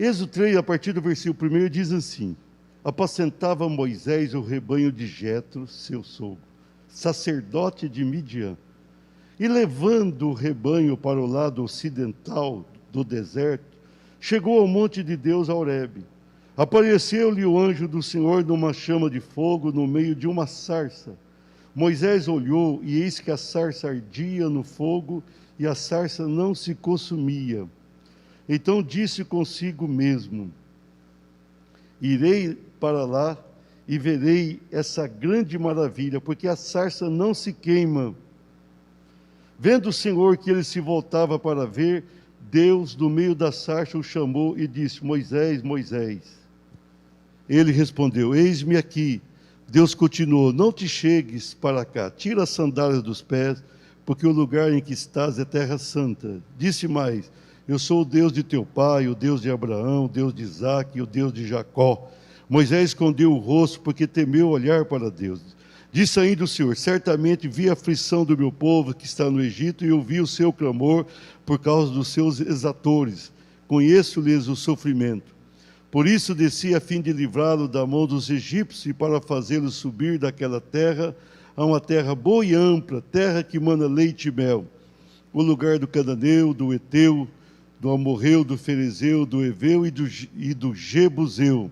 Êxodo 3, a partir do versículo 1, diz assim: apacentava Moisés o rebanho de Jetro, seu sogro, sacerdote de Midian, e levando o rebanho para o lado ocidental do deserto, chegou ao monte de Deus, Horebe. Apareceu-lhe o anjo do Senhor numa chama de fogo no meio de uma sarça. Moisés olhou, e eis que a sarça ardia no fogo, e a sarça não se consumia. Então disse consigo mesmo: irei para lá e verei essa grande maravilha, porque a sarça não se queima. Vendo o Senhor que ele se voltava para ver, Deus, do meio da sarça, o chamou e disse: Moisés, Moisés. Ele respondeu: eis-me aqui. Deus continuou: não te chegues para cá, tira as sandálias dos pés, porque o lugar em que estás é terra santa. Disse mais: eu sou o Deus de teu pai, o Deus de Abraão, o Deus de Isaque e o Deus de Jacó. Moisés escondeu o rosto, porque temeu olhar para Deus. Disse ainda o Senhor: certamente vi a aflição do meu povo que está no Egito, e ouvi o seu clamor por causa dos seus exatores. Conheço-lhes o sofrimento. Por isso desci a fim de livrá-lo da mão dos egípcios, e para fazê-lo subir daquela terra a uma terra boa e ampla, terra que mana leite e mel, o lugar do cananeu, do Eteu, do amorreu, do ferezeu, do eveu e do jebuseu.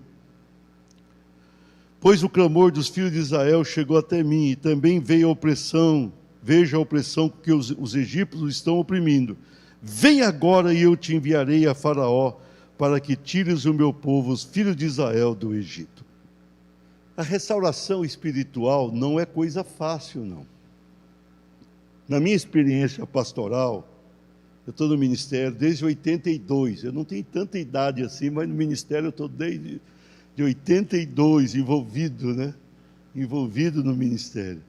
Pois o clamor dos filhos de Israel chegou até mim, e também veio a opressão, veja a opressão que os egípcios estão oprimindo. Vem agora e eu te enviarei a Faraó, para que tires o meu povo, os filhos de Israel, do Egito. A restauração espiritual não é coisa fácil, não. Na minha experiência pastoral, eu estou no ministério desde 82, eu não tenho tanta idade assim, mas no ministério eu estou desde 82 envolvido, né? Envolvido no ministério.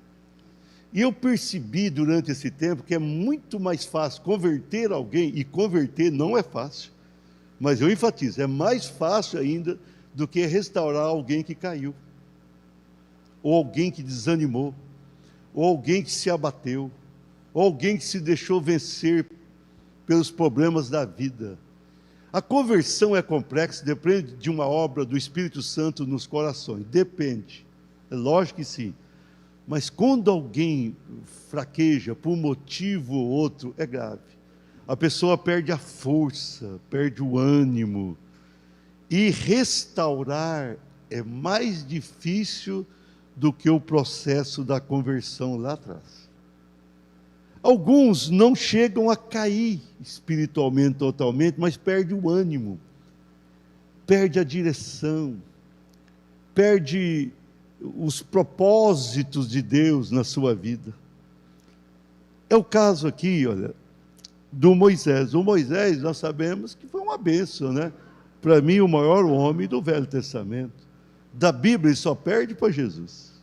E eu percebi durante esse tempo que é muito mais fácil converter alguém, e converter não é fácil, mas eu enfatizo, é mais fácil ainda do que restaurar alguém que caiu, ou alguém que desanimou, ou alguém que se abateu, ou alguém que se deixou vencer pelos problemas da vida. A conversão é complexa, depende de uma obra do Espírito Santo nos corações, depende, é lógico que sim, mas quando alguém fraqueja por um motivo ou outro, é grave. A pessoa perde a força, perde o ânimo, e restaurar é mais difícil do que o processo da conversão lá atrás. Alguns não chegam a cair espiritualmente totalmente, mas perde o ânimo, perde a direção, perde os propósitos de Deus na sua vida. É o caso aqui, olha, do Moisés. O Moisés, nós sabemos que foi uma bênção, né? Para mim, o maior homem do Velho Testamento. Da Bíblia, ele só perde para Jesus.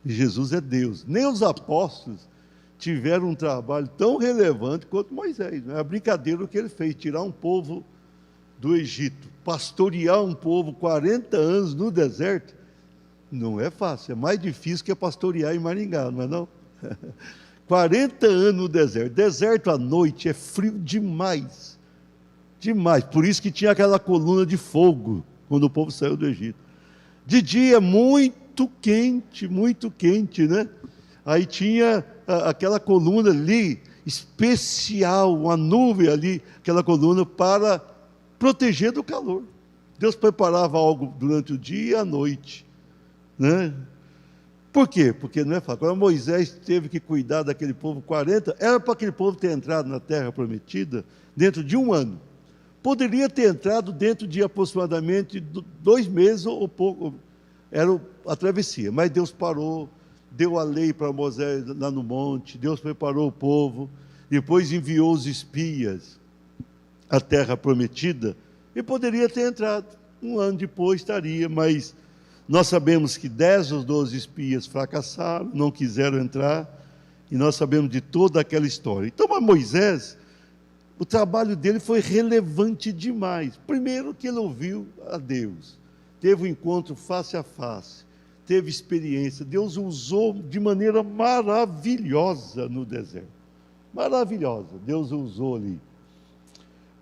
E Jesus é Deus. Nem os apóstolos tiveram um trabalho tão relevante quanto Moisés. É a brincadeira que ele fez, tirar um povo do Egito, pastorear um povo 40 anos no deserto, não é fácil, é mais difícil que pastorear em Maringá, não é não? 40 anos no deserto. Deserto à noite é frio demais. Demais. Por isso que tinha aquela coluna de fogo quando o povo saiu do Egito. De dia muito quente, né? Aí tinha aquela coluna ali, especial, uma nuvem ali, aquela coluna para proteger do calor. Deus preparava algo durante o dia e a noite, né? Por quê? Porque não é fácil. Quando Moisés teve que cuidar daquele povo 40, era para aquele povo ter entrado na terra prometida dentro de um ano. Poderia ter entrado dentro de aproximadamente 2 meses ou pouco, era a travessia. Mas Deus parou, deu a lei para Moisés lá no monte, Deus preparou o povo, depois enviou os espias à terra prometida, e poderia ter entrado. Um ano depois estaria, mas nós sabemos que 10 dos 12 espias fracassaram, não quiseram entrar, e nós sabemos de toda aquela história. Então, mas Moisés, o trabalho dele foi relevante demais. Primeiro que ele ouviu a Deus, teve um encontro face a face, teve experiência. Deus o usou de maneira maravilhosa no deserto. Maravilhosa, Deus o usou ali.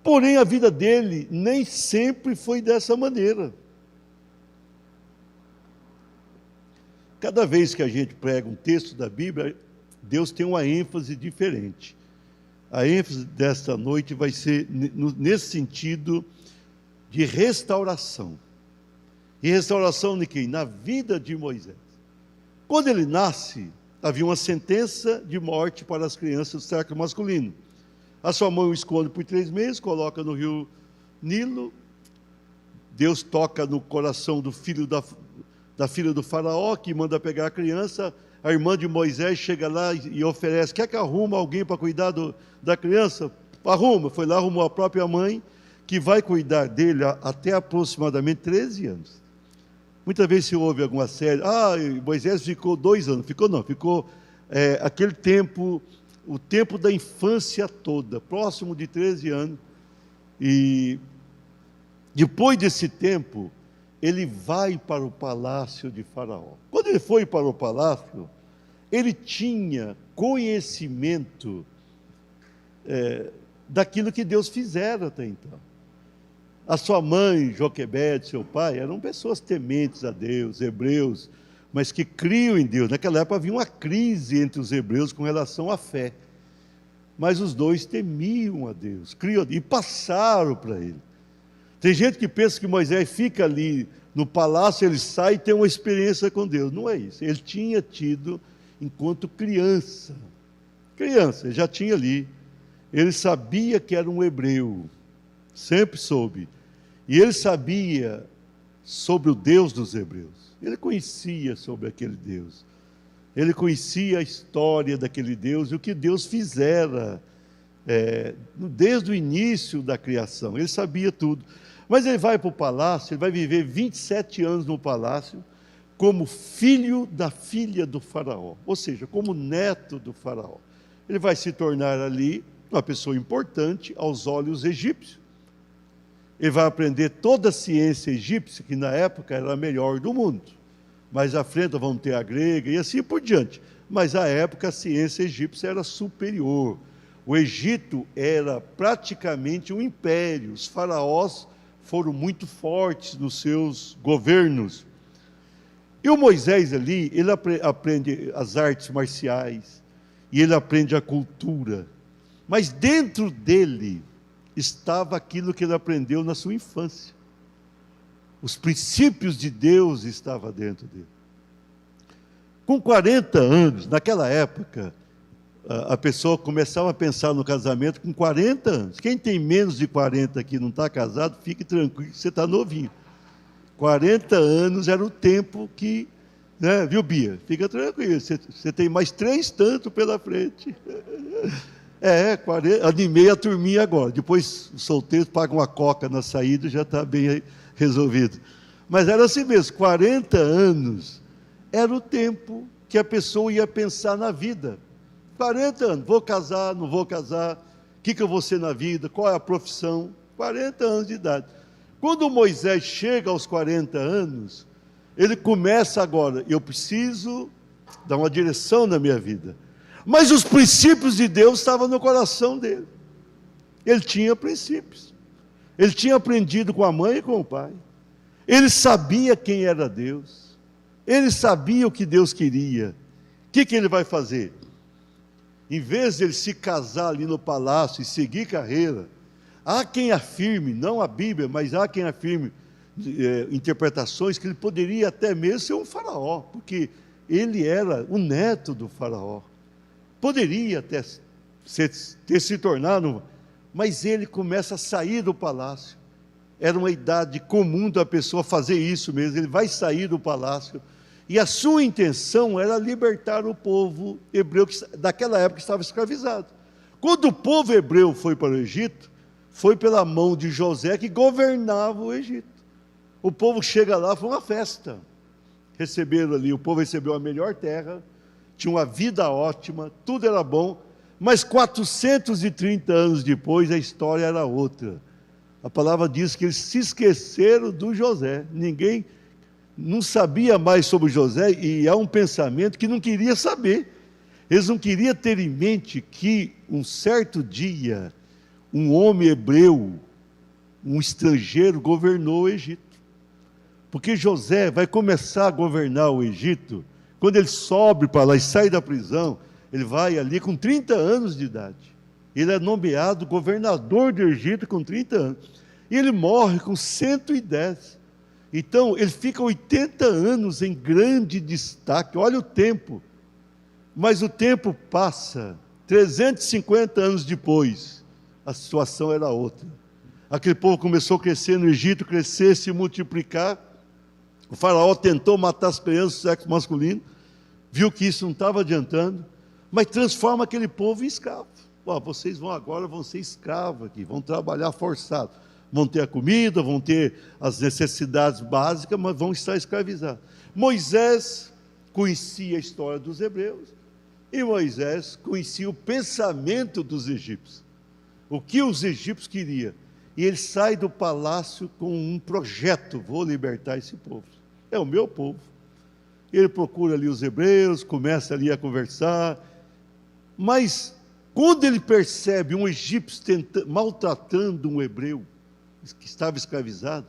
Porém, a vida dele nem sempre foi dessa maneira. Cada vez que a gente prega um texto da Bíblia, Deus tem uma ênfase diferente. A ênfase desta noite vai ser nesse sentido de restauração. E restauração de quem? Na vida de Moisés. Quando ele nasce, havia uma sentença de morte para as crianças do sexo masculino. A sua mãe o esconde por 3 meses, coloca no rio Nilo. Deus toca no coração do filho da filha do faraó, que manda pegar a criança. A irmã de Moisés chega lá e oferece: quer que arruma alguém para cuidar da criança? Arruma. Foi lá, arrumou a própria mãe, que vai cuidar dele até aproximadamente 13 anos. Muitas vezes se ouve alguma série: Moisés ficou 2 anos. Ficou aquele tempo, o tempo da infância toda, próximo de 13 anos. E depois desse tempo, ele vai para o palácio de Faraó. Quando ele foi para o palácio, ele tinha conhecimento daquilo que Deus fizera até então. A sua mãe, Joquebede, seu pai, eram pessoas tementes a Deus, hebreus, mas que criam em Deus. Naquela época havia uma crise entre os hebreus com relação à fé. Mas os dois temiam a Deus, criam e passaram para ele. Tem gente que pensa que Moisés fica ali no palácio, ele sai e tem uma experiência com Deus. Não é isso. Ele tinha tido enquanto criança. Ele já tinha ali. Ele sabia que era um hebreu. Sempre soube. E ele sabia sobre o Deus dos hebreus. Ele conhecia sobre aquele Deus. Ele conhecia a história daquele Deus e o que Deus fizera desde o início da criação. Ele sabia tudo. Mas ele vai para o palácio, ele vai viver 27 anos no palácio, como filho da filha do faraó, ou seja, como neto do faraó. Ele vai se tornar ali uma pessoa importante aos olhos egípcios. Ele vai aprender toda a ciência egípcia, que na época era a melhor do mundo. Mais à frente vamos ter a grega e assim por diante. Mas à época a ciência egípcia era superior. O Egito era praticamente um império. Os faraós foram muito fortes nos seus governos. E o Moisés ali, ele aprende as artes marciais, e ele aprende a cultura. Mas dentro dele estava aquilo que ele aprendeu na sua infância. Os princípios de Deus estavam dentro dele. Com 40 anos, naquela época, a pessoa começava a pensar no casamento com 40 anos. Quem tem menos de 40 aqui não está casado, fique tranquilo, você está novinho. 40 anos era o tempo que, viu, Bia? Fica tranquilo, você tem mais 3 tantos pela frente. 40, animei a turminha agora. Depois os solteiros pagam uma coca na saída, já está bem resolvido. Mas era assim mesmo, 40 anos era o tempo que a pessoa ia pensar na vida. 40 anos, vou casar, não vou casar, o que eu vou ser na vida, qual é a profissão? 40 anos de idade. Quando Moisés chega aos 40 anos, ele começa agora: eu preciso dar uma direção na minha vida. Mas os princípios de Deus estavam no coração dele. Ele tinha princípios. Ele tinha aprendido com a mãe e com o pai. Ele sabia quem era Deus. Ele sabia o que Deus queria. O que ele vai fazer? Em vez de ele se casar ali no palácio e seguir carreira, há quem afirme, não a Bíblia, mas há quem afirme interpretações que ele poderia até mesmo ser um faraó, porque ele era o neto do faraó. Poderia até ter se tornado, mas ele começa a sair do palácio. Era uma idade comum da pessoa fazer isso mesmo. Ele vai sair do palácio e a sua intenção era libertar o povo hebreu que daquela época estava escravizado. Quando o povo hebreu foi para o Egito, foi pela mão de José, que governava o Egito. O povo chega lá, foi uma festa. Receberam ali, o povo recebeu a melhor terra, tinha uma vida ótima, tudo era bom, mas 430 anos depois a história era outra. A palavra diz que eles se esqueceram do José. Ninguém não sabia mais sobre José, e há um pensamento que não queria saber. Eles não queriam ter em mente que um certo dia um homem hebreu, um estrangeiro, governou o Egito. Porque José vai começar a governar o Egito, quando ele sobe para lá e sai da prisão, ele vai ali com 30 anos de idade. Ele é nomeado governador do Egito com 30 anos. E ele morre com 110. Então, ele fica 80 anos em grande destaque. Olha o tempo. Mas o tempo passa. 350 anos depois, a situação era outra. Aquele povo começou a crescer no Egito, crescer, se multiplicar. O faraó tentou matar as crianças do sexo masculino, viu que isso não estava adiantando, mas transforma aquele povo em escravo. Vocês agora vão ser escravos aqui, vão trabalhar forçado. Vão ter a comida, vão ter as necessidades básicas, mas vão estar escravizados. Moisés conhecia a história dos hebreus, e Moisés conhecia o pensamento dos egípcios. O que os egípcios queriam. E ele sai do palácio com um projeto: vou libertar esse povo. É o meu povo. Ele procura ali os hebreus, começa ali a conversar, mas quando ele percebe um egípcio maltratando um hebreu que estava escravizado,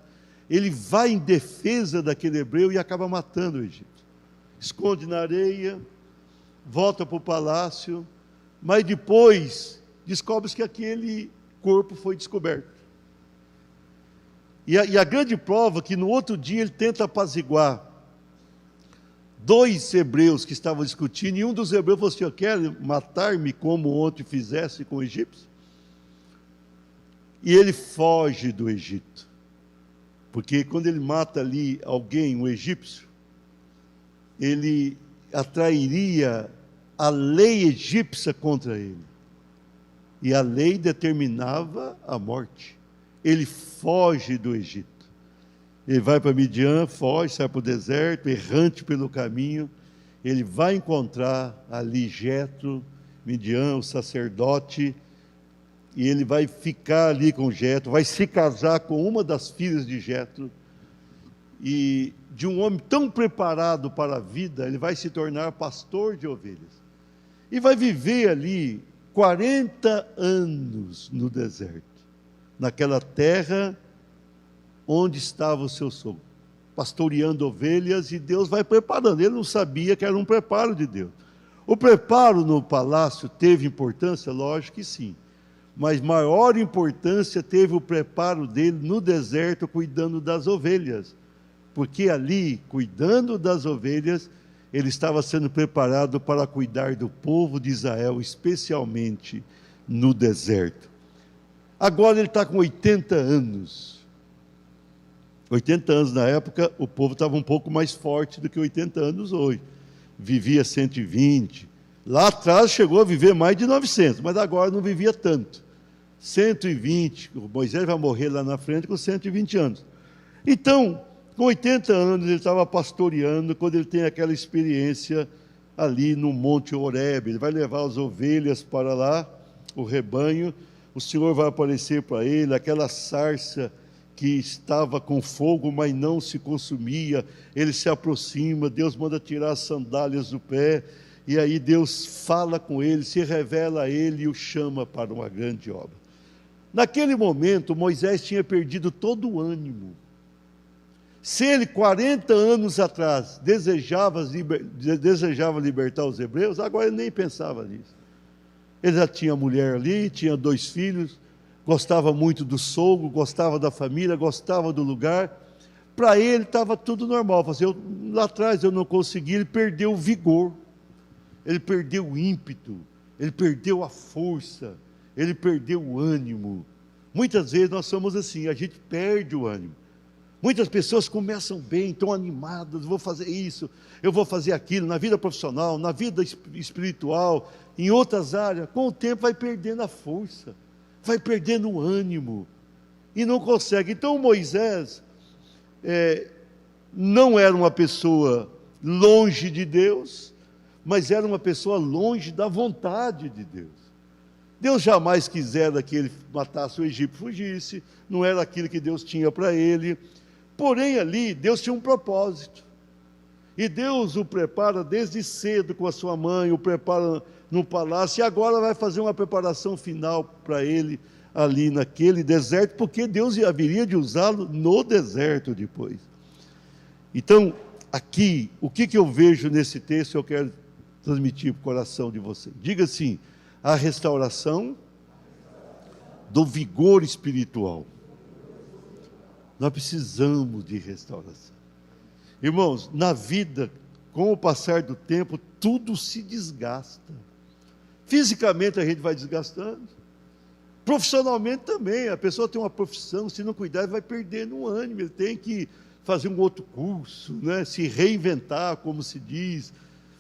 ele vai em defesa daquele hebreu e acaba matando o egípcio. Esconde na areia, volta para o palácio, mas depois descobre-se que aquele corpo foi descoberto. E a grande prova é que no outro dia ele tenta apaziguar dois hebreus que estavam discutindo, e um dos hebreus falou assim: eu quero matar-me como ontem fizesse com o egípcio. E ele foge do Egito, porque quando ele mata ali alguém, um egípcio, ele atrairia a lei egípcia contra ele, e a lei determinava a morte. Ele foge do Egito. Ele vai para Midian, foge, sai para o deserto, errante pelo caminho. Ele vai encontrar ali Jetro, Midian, o sacerdote, e ele vai ficar ali com Jetro, vai se casar com uma das filhas de Jetro, e de um homem tão preparado para a vida, ele vai se tornar pastor de ovelhas. E vai viver ali 40 anos no deserto, naquela terra onde estava o seu sogro, pastoreando ovelhas, e Deus vai preparando. Ele não sabia que era um preparo de Deus. O preparo no palácio teve importância? Lógico que sim. Mas maior importância teve o preparo dele no deserto, cuidando das ovelhas. Porque ali, cuidando das ovelhas, ele estava sendo preparado para cuidar do povo de Israel, especialmente no deserto. Agora ele está com 80 anos. 80 anos na época, o povo estava um pouco mais forte do que 80 anos hoje. Vivia 120. Lá atrás chegou a viver mais de 900, mas agora não vivia tanto. 120, o Moisés vai morrer lá na frente com 120 anos. Então, com 80 anos, ele estava pastoreando, quando ele tem aquela experiência ali no Monte Horebe. Ele vai levar as ovelhas para lá, o rebanho. O Senhor vai aparecer para ele, aquela sarça que estava com fogo, mas não se consumia. Ele se aproxima, Deus manda tirar as sandálias do pé, e aí Deus fala com ele, se revela a ele e o chama para uma grande obra. Naquele momento, Moisés tinha perdido todo o ânimo. Se ele, 40 anos atrás, desejava libertar os hebreus, agora ele nem pensava nisso. Ele já tinha mulher ali, tinha 2 filhos, gostava muito do sogro, gostava da família, gostava do lugar. Para ele estava tudo normal. Lá atrás eu não consegui, ele perdeu o vigor, ele perdeu o ímpeto, ele perdeu a força, ele perdeu o ânimo. Muitas vezes nós somos assim, a gente perde o ânimo. Muitas pessoas começam bem, estão animadas: vou fazer isso, eu vou fazer aquilo, na vida profissional, na vida espiritual, em outras áreas. Com o tempo vai perdendo a força, vai perdendo o ânimo, e não consegue. Então Moisés não era uma pessoa longe de Deus, mas era uma pessoa longe da vontade de Deus. Deus jamais quisera que ele matasse o Egito, fugisse, não era aquilo que Deus tinha para ele. Porém ali, Deus tinha um propósito, e Deus o prepara desde cedo com a sua mãe, o prepara no palácio, e agora vai fazer uma preparação final para ele, ali naquele deserto, porque Deus haveria de usá-lo no deserto depois. Então, aqui, o que eu vejo nesse texto, eu quero transmitir para o coração de você. Diga assim: a restauração do vigor espiritual. Nós precisamos de restauração. Irmãos, na vida, com o passar do tempo, tudo se desgasta. Fisicamente a gente vai desgastando. Profissionalmente também. A pessoa tem uma profissão, se não cuidar, vai perdendo o ânimo. Ele tem que fazer um outro curso, né? Se reinventar, como se diz,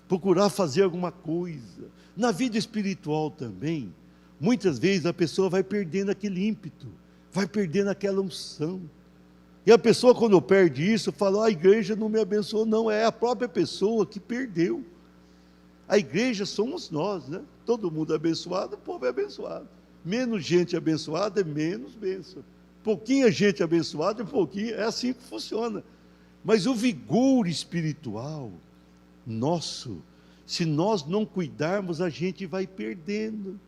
procurar fazer alguma coisa. Na vida espiritual também, muitas vezes a pessoa vai perdendo aquele ímpeto, vai perdendo aquela unção. E a pessoa, quando perde isso, fala: a igreja não me abençoou. Não, é a própria pessoa que perdeu. A igreja somos nós, né? Todo mundo é abençoado, o povo é abençoado. Menos gente abençoada é menos bênção. Pouquinha gente abençoada é pouquinho, é assim que funciona. Mas o vigor espiritual nosso, se nós não cuidarmos, a gente vai perdendo.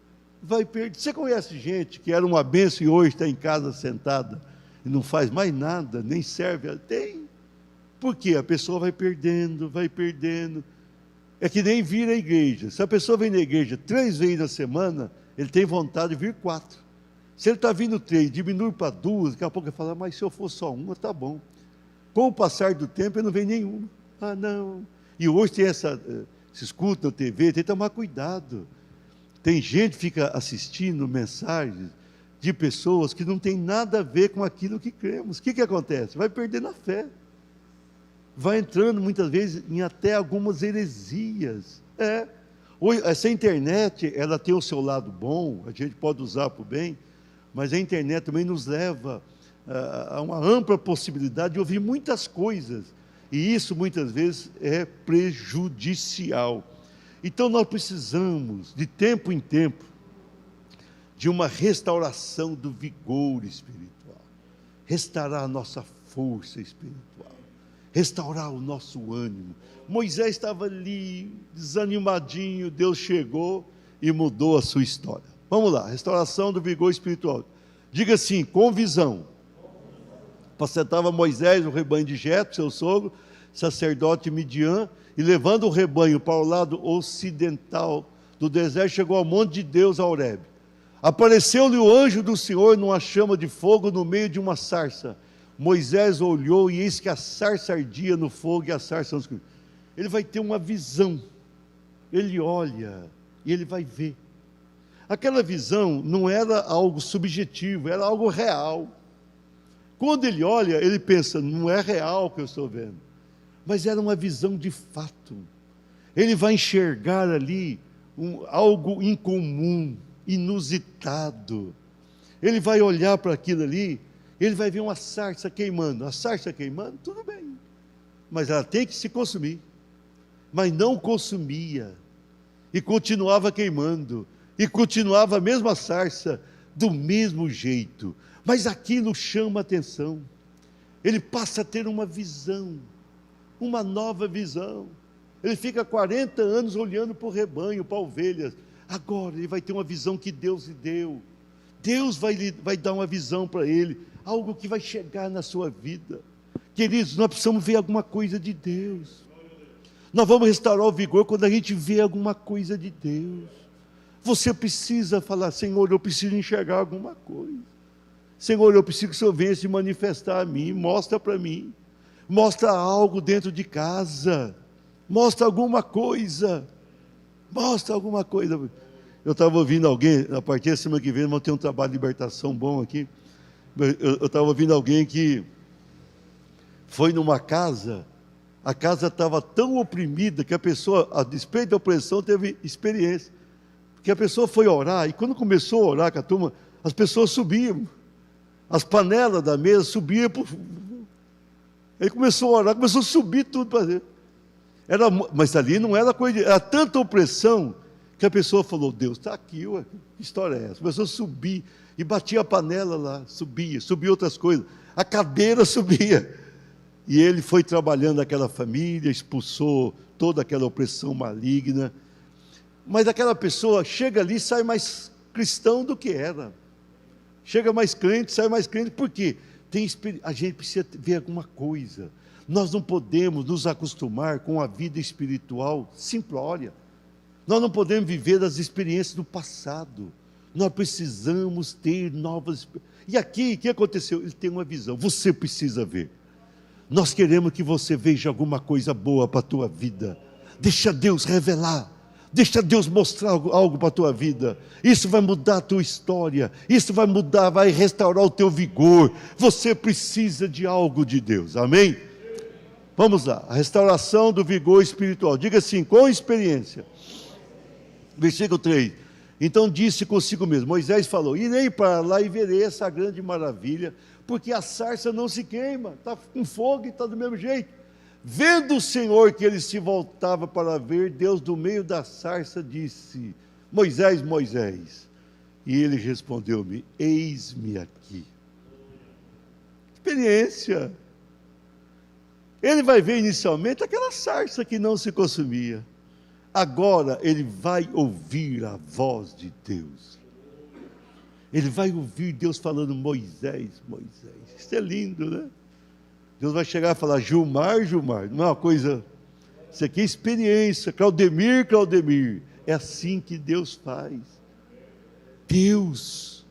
Vai perder. Você conhece gente que era uma bênção e hoje está em casa sentada e não faz mais nada, nem serve? Tem. Por quê? A pessoa vai perdendo, vai perdendo. É que nem vir à igreja. Se a pessoa vem na igreja 3 vezes na semana, ele tem vontade de vir 4. Se ele está vindo 3, diminui para 2, daqui a pouco ele fala: mas se eu for só uma, está bom. Com o passar do tempo, ele não vem nenhuma. Ah, não. E hoje tem se escuta na TV, tem que tomar cuidado. Tem gente que fica assistindo mensagens de pessoas que não tem nada a ver com aquilo que cremos. O que acontece? Vai perdendo a fé. Vai entrando muitas vezes em até algumas heresias. Essa internet, ela tem o seu lado bom, a gente pode usar para o bem, mas a internet também nos leva a uma ampla possibilidade de ouvir muitas coisas, e isso muitas vezes é prejudicial. Então nós precisamos, de tempo em tempo, de uma restauração do vigor espiritual, restaurar a nossa força espiritual, restaurar o nosso ânimo. Moisés estava ali, desanimadinho, Deus chegou e mudou a sua história. Vamos lá, restauração do vigor espiritual. Diga assim: com visão. Apacentava Moisés o rebanho de Jetro, seu sogro, sacerdote de Midian, e levando o rebanho para o lado ocidental do deserto, chegou ao monte de Deus, a Horebe. Apareceu-lhe o anjo do Senhor numa chama de fogo no meio de uma sarça. Moisés olhou e eis que a sarça ardia no fogo e a sarça não se queimava. Ele vai ter uma visão. Ele olha e ele vai ver. Aquela visão não era algo subjetivo, era algo real. Quando ele olha, ele pensa: não é real o que eu estou vendo. Mas era uma visão de fato. Ele vai enxergar ali algo incomum, inusitado. Ele vai olhar para aquilo ali, ele vai ver uma sarça queimando. A sarça queimando, tudo bem, mas ela tem que se consumir. Mas não consumia, e continuava queimando, e continuava a mesma sarça, do mesmo jeito. Mas aquilo chama a atenção. Ele passa a ter uma visão, uma nova visão. Ele fica 40 anos olhando para o rebanho, para ovelhas. Agora ele vai ter uma visão que Deus lhe deu. Deus vai dar uma visão para ele, algo que vai chegar na sua vida. Queridos, nós precisamos ver alguma coisa de Deus. Nós vamos restaurar o vigor quando a gente vê alguma coisa de Deus. Você precisa falar: Senhor, eu preciso enxergar alguma coisa. Senhor, eu preciso que o Senhor venha se manifestar a mim. Mostra para mim. Mostra algo dentro de casa. Mostra alguma coisa. Mostra alguma coisa. Eu estava ouvindo alguém, a partir da semana que vem, vamos ter um trabalho de libertação bom aqui. Eu estava ouvindo alguém que foi numa casa, a casa estava tão oprimida que a pessoa, a despeito da opressão, teve experiência. Porque a pessoa foi orar, e quando começou a orar com a turma, as pessoas subiam. As panelas da mesa subiam. Ele começou a orar, começou a subir tudo para dentro. Mas ali não era coisa era tanta opressão que a pessoa falou: Deus está aqui, ué, que história é essa? Começou a subir, e batia a panela lá, subia outras coisas, a cadeira subia. E ele foi trabalhando aquela família, expulsou toda aquela opressão maligna. Mas aquela pessoa chega ali e sai mais cristão do que era. Chega mais crente, sai mais crente, por quê? A gente precisa ver alguma coisa. Nós não podemos nos acostumar com a vida espiritual simplória. Nós não podemos viver das experiências do passado. Nós precisamos ter novas. E aqui, o que aconteceu? Ele tem uma visão, você precisa ver. Nós queremos que você veja alguma coisa boa para a tua vida. Deixa Deus revelar. Deixa Deus mostrar algo para a tua vida. Isso vai mudar a tua história. Isso vai mudar, vai restaurar o teu vigor. Você precisa de algo de Deus. Amém? Vamos lá. A restauração do vigor espiritual. Diga assim, com experiência. Versículo 3. Então disse consigo mesmo, Moisés falou, irei para lá e verei essa grande maravilha, porque a sarça não se queima, está com fogo e está do mesmo jeito. Vendo o Senhor que ele se voltava para ver, Deus do meio da sarça disse, Moisés, Moisés. E ele respondeu-me, eis-me aqui. Experiência. Ele vai ver inicialmente aquela sarça que não se consumia. Agora ele vai ouvir a voz de Deus. Ele vai ouvir Deus falando, Moisés, Moisés. Isso é lindo, né? Deus vai chegar e falar, Gilmar, Gilmar. Não é uma coisa... Isso aqui é experiência. Claudemir, Claudemir. É assim que Deus faz. Deus.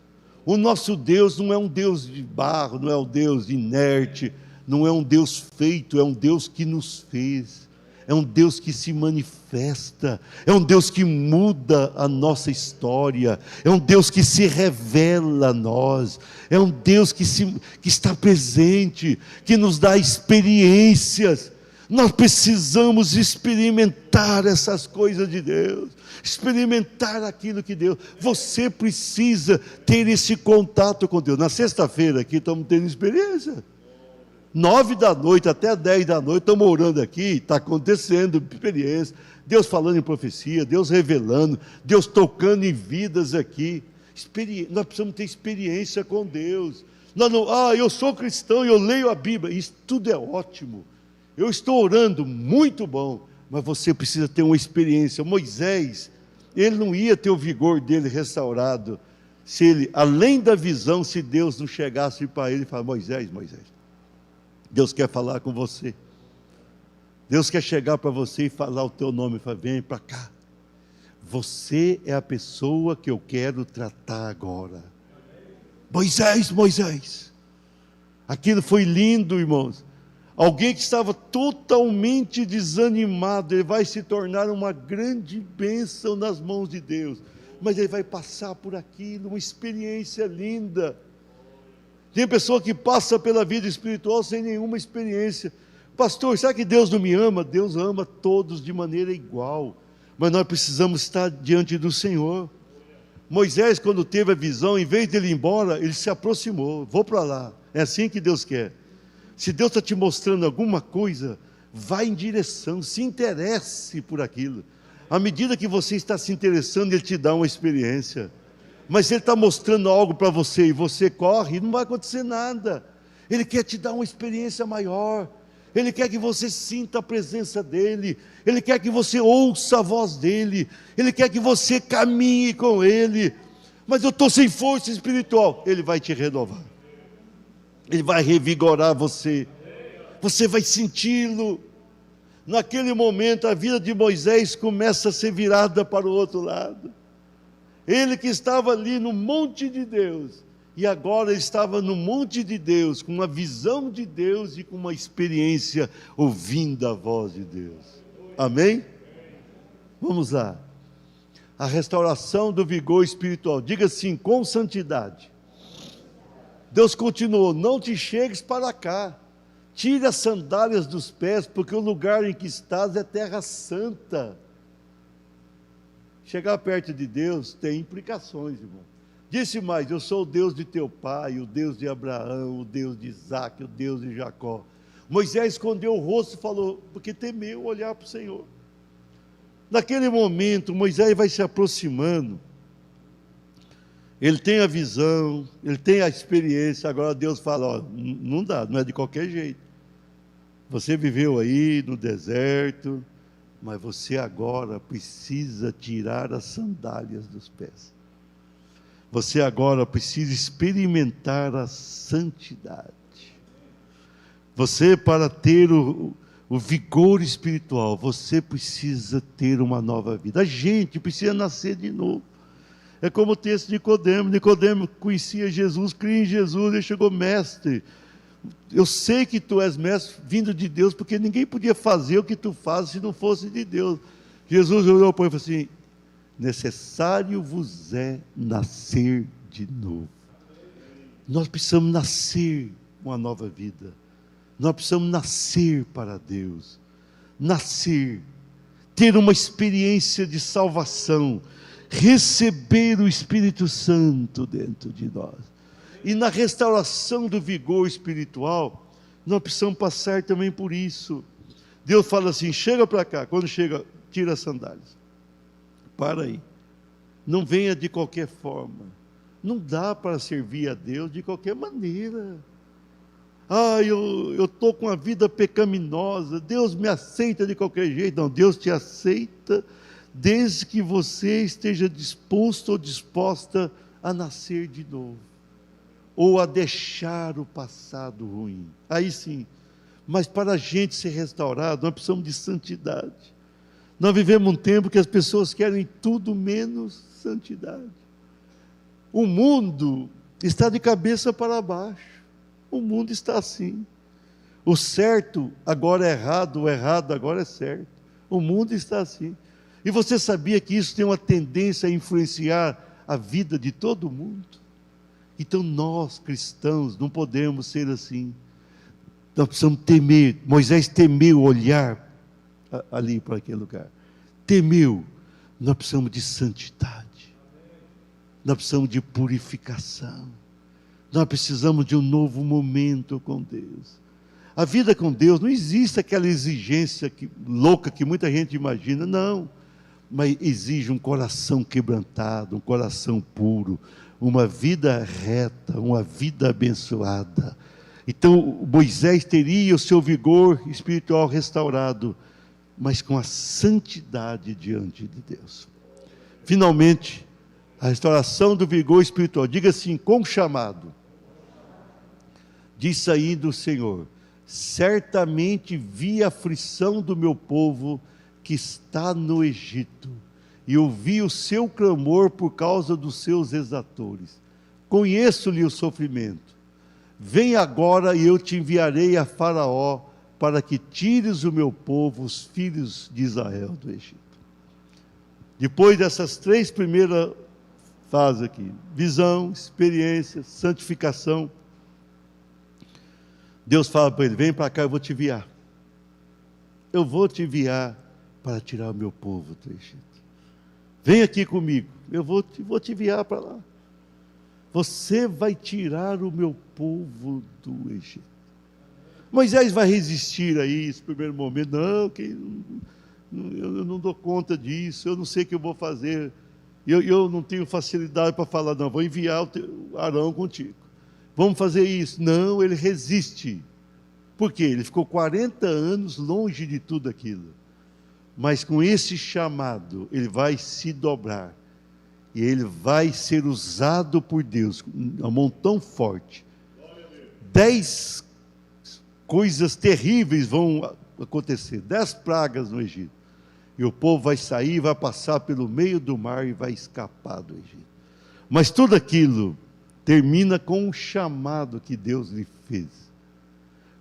O nosso Deus não é um Deus de barro, não é um Deus inerte, não é um Deus feito, é um Deus que nos fez. É um Deus que se manifesta, é um Deus que muda a nossa história, é um Deus que se revela a nós, é um Deus que está presente, que nos dá experiências. Nós precisamos experimentar essas coisas de Deus, experimentar aquilo que Deus. Você precisa ter esse contato com Deus. Na sexta-feira aqui estamos tendo experiência. 9 da noite até 10 da noite, estamos orando aqui, está acontecendo experiência, Deus falando em profecia, Deus revelando, Deus tocando em vidas aqui. Nós precisamos ter experiência com Deus. Nós não, eu sou cristão e eu leio a Bíblia, isso tudo é ótimo, eu estou orando, muito bom, mas você precisa ter uma experiência. Moisés, ele não ia ter o vigor dele restaurado, se ele, além da visão, se Deus não chegasse para ele e falasse, Moisés, Moisés, Deus quer falar com você. Deus quer chegar para você e falar o teu nome. Fala, vem para cá. Você é a pessoa que eu quero tratar agora. Moisés, Moisés. Aquilo foi lindo, irmãos. Alguém que estava totalmente desanimado, ele vai se tornar uma grande bênção nas mãos de Deus. Mas ele vai passar por aquilo, uma experiência linda. Tem pessoa que passa pela vida espiritual sem nenhuma experiência. Pastor, será que Deus não me ama? Deus ama todos de maneira igual. Mas nós precisamos estar diante do Senhor. Moisés, quando teve a visão, em vez de ele ir embora, ele se aproximou. Vou para lá. É assim que Deus quer. Se Deus está te mostrando alguma coisa, vá em direção, se interesse por aquilo. À medida que você está se interessando, Ele te dá uma experiência. Mas se Ele está mostrando algo para você e você corre, não vai acontecer nada. Ele quer te dar uma experiência maior. Ele quer que você sinta a presença dEle. Ele quer que você ouça a voz dEle. Ele quer que você caminhe com Ele. Mas eu estou sem força espiritual. Ele vai te renovar. Ele vai revigorar você. Você vai senti-lo. Naquele momento a vida de Moisés começa a ser virada para o outro lado. Ele que estava ali no monte de Deus, e agora ele estava no monte de Deus, com uma visão de Deus e com uma experiência ouvindo a voz de Deus. Amém? Vamos lá. A restauração do vigor espiritual. Diga assim, com santidade. Deus continuou, não te chegues para cá. Tire as sandálias dos pés, porque o lugar em que estás é terra santa. Chegar perto de Deus tem implicações, irmão. Disse mais, eu sou o Deus de teu pai, o Deus de Abraão, o Deus de Isaac, o Deus de Jacó. Moisés escondeu o rosto e falou, porque temeu olhar para o Senhor. Naquele momento, Moisés vai se aproximando. Ele tem a visão, ele tem a experiência. Agora Deus fala, não dá, não é de qualquer jeito. Você viveu aí no deserto, mas você agora precisa tirar as sandálias dos pés. Você agora precisa experimentar a santidade. Você, para ter o vigor espiritual, você precisa ter uma nova vida. A gente precisa nascer de novo. É como o texto de Nicodemo. Nicodemo conhecia Jesus, cria em Jesus, ele chegou: mestre, eu sei que tu és mestre vindo de Deus, porque ninguém podia fazer o que tu fazes se não fosse de Deus. Jesus olhou para ele e falou assim: necessário vos é nascer de novo. Nós precisamos nascer uma nova vida. Nós precisamos nascer para Deus. Nascer, ter uma experiência de salvação, receber o Espírito Santo dentro de nós. E na restauração do vigor espiritual, nós precisamos passar também por isso. Deus fala assim: chega para cá. Quando chega, tira as sandálias. Para aí. Não venha de qualquer forma. Não dá para servir a Deus de qualquer maneira. Eu estou com a vida pecaminosa, Deus me aceita de qualquer jeito. Não, Deus te aceita desde que você esteja disposto ou disposta a nascer de novo, ou a deixar o passado ruim. Aí sim. Mas para a gente ser restaurado, nós precisamos de santidade. Nós vivemos um tempo que as pessoas querem tudo menos santidade. O mundo está de cabeça para baixo. O mundo está assim. O certo agora é errado, o errado agora é certo. O mundo está assim. E você sabia que isso tem uma tendência a influenciar a vida de todo mundo? Então nós, cristãos, não podemos ser assim. Nós precisamos temer. Moisés temeu olhar ali para aquele lugar. Temeu. Nós precisamos de santidade. Nós precisamos de purificação. Nós precisamos de um novo momento com Deus. A vida com Deus, não existe aquela exigência louca que muita gente imagina, não. Mas exige um coração quebrantado, um coração puro, uma vida reta, uma vida abençoada. Então Moisés teria o seu vigor espiritual restaurado, mas com a santidade diante de Deus. Finalmente, a restauração do vigor espiritual, diga assim: com chamado. Disse ainda o Senhor: certamente vi a aflição do meu povo que está no Egito, e ouvi o seu clamor por causa dos seus exatores. Conheço-lhe o sofrimento. Vem agora e eu te enviarei a Faraó, para que tires o meu povo, os filhos de Israel, do Egito. Depois dessas três primeiras fases aqui: visão, experiência, santificação, Deus fala para ele: vem para cá, eu vou te enviar. Eu vou te enviar para tirar o meu povo do Egito. Vem aqui comigo, eu vou te enviar para lá. Você vai tirar o meu povo do Egito. Moisés vai resistir a isso, no primeiro momento. Eu não dou conta disso, eu não sei o que eu vou fazer. Eu não tenho facilidade para falar, não, vou enviar o Arão contigo. Vamos fazer isso. Não, ele resiste. Por quê? Ele ficou 40 anos longe de tudo aquilo. Mas com esse chamado, ele vai se dobrar. E ele vai ser usado por Deus, uma mão tão forte. 10 coisas terríveis vão acontecer, 10 pragas no Egito. E o povo vai sair, vai passar pelo meio do mar e vai escapar do Egito. Mas tudo aquilo termina com um chamado que Deus lhe fez.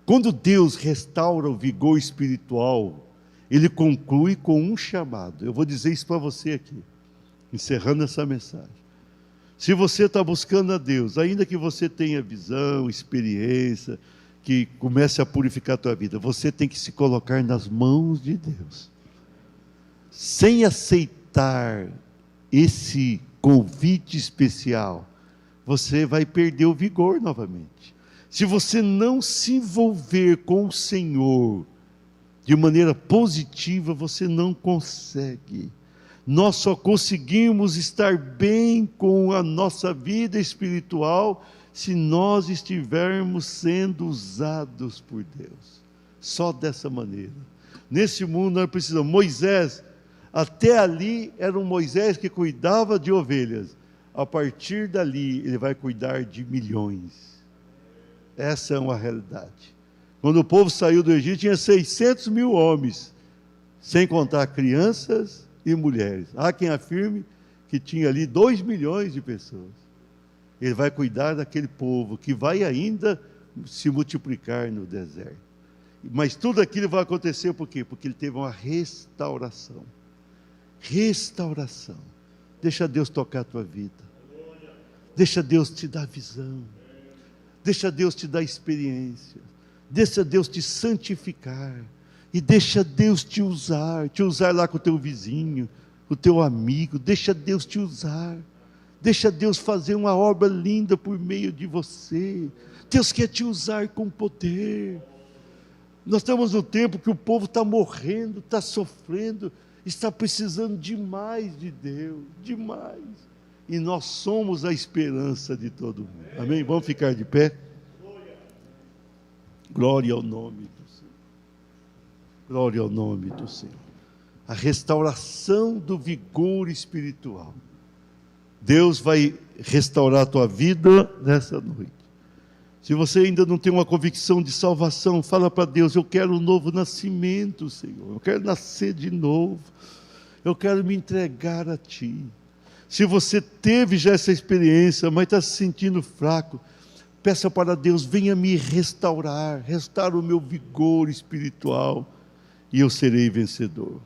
Quando Deus restaura o vigor espiritual, Ele conclui com um chamado. Eu vou dizer isso para você aqui, encerrando essa mensagem. Se você está buscando a Deus, ainda que você tenha visão, experiência, que comece a purificar a tua vida, você tem que se colocar nas mãos de Deus. Sem aceitar esse convite especial, você vai perder o vigor novamente. Se você não se envolver com o Senhor de maneira positiva, você não consegue. Nós só conseguimos estar bem com a nossa vida espiritual se nós estivermos sendo usados por Deus. Só dessa maneira. Nesse mundo nós precisamos. Moisés, até ali era um Moisés que cuidava de ovelhas. a partir dali Ele vai cuidar de milhões. Essa é uma realidade. Quando o povo saiu do Egito, tinha 600 mil homens, sem contar crianças e mulheres. Há quem afirme que tinha ali 2 milhões de pessoas. Ele vai cuidar daquele povo que vai ainda se multiplicar no deserto. Mas tudo aquilo vai acontecer por quê? Porque ele teve uma restauração. Restauração. Deixa Deus tocar a tua vida. Deixa Deus te dar visão. Deixa Deus te dar experiência. Deixa Deus te santificar. E deixa Deus te usar lá com o teu vizinho, o teu amigo. Deixa Deus te usar. Deixa Deus fazer uma obra linda por meio de você. Deus quer te usar com poder. Nós estamos no tempo que o povo está morrendo, está sofrendo, está precisando demais de Deus, demais. E nós somos a esperança de todo mundo. Amém? Vamos ficar de pé? Glória ao nome do Senhor. Glória ao nome do Senhor. A restauração do vigor espiritual. Deus vai restaurar a tua vida nessa noite. Se você ainda não tem uma convicção de salvação, fala para Deus: eu quero um novo nascimento, Senhor. Eu quero nascer de novo. Eu quero me entregar a Ti. Se você teve já essa experiência, mas está se sentindo fraco, peça para Deus: venha me restaurar, restaurar o meu vigor espiritual, e eu serei vencedor.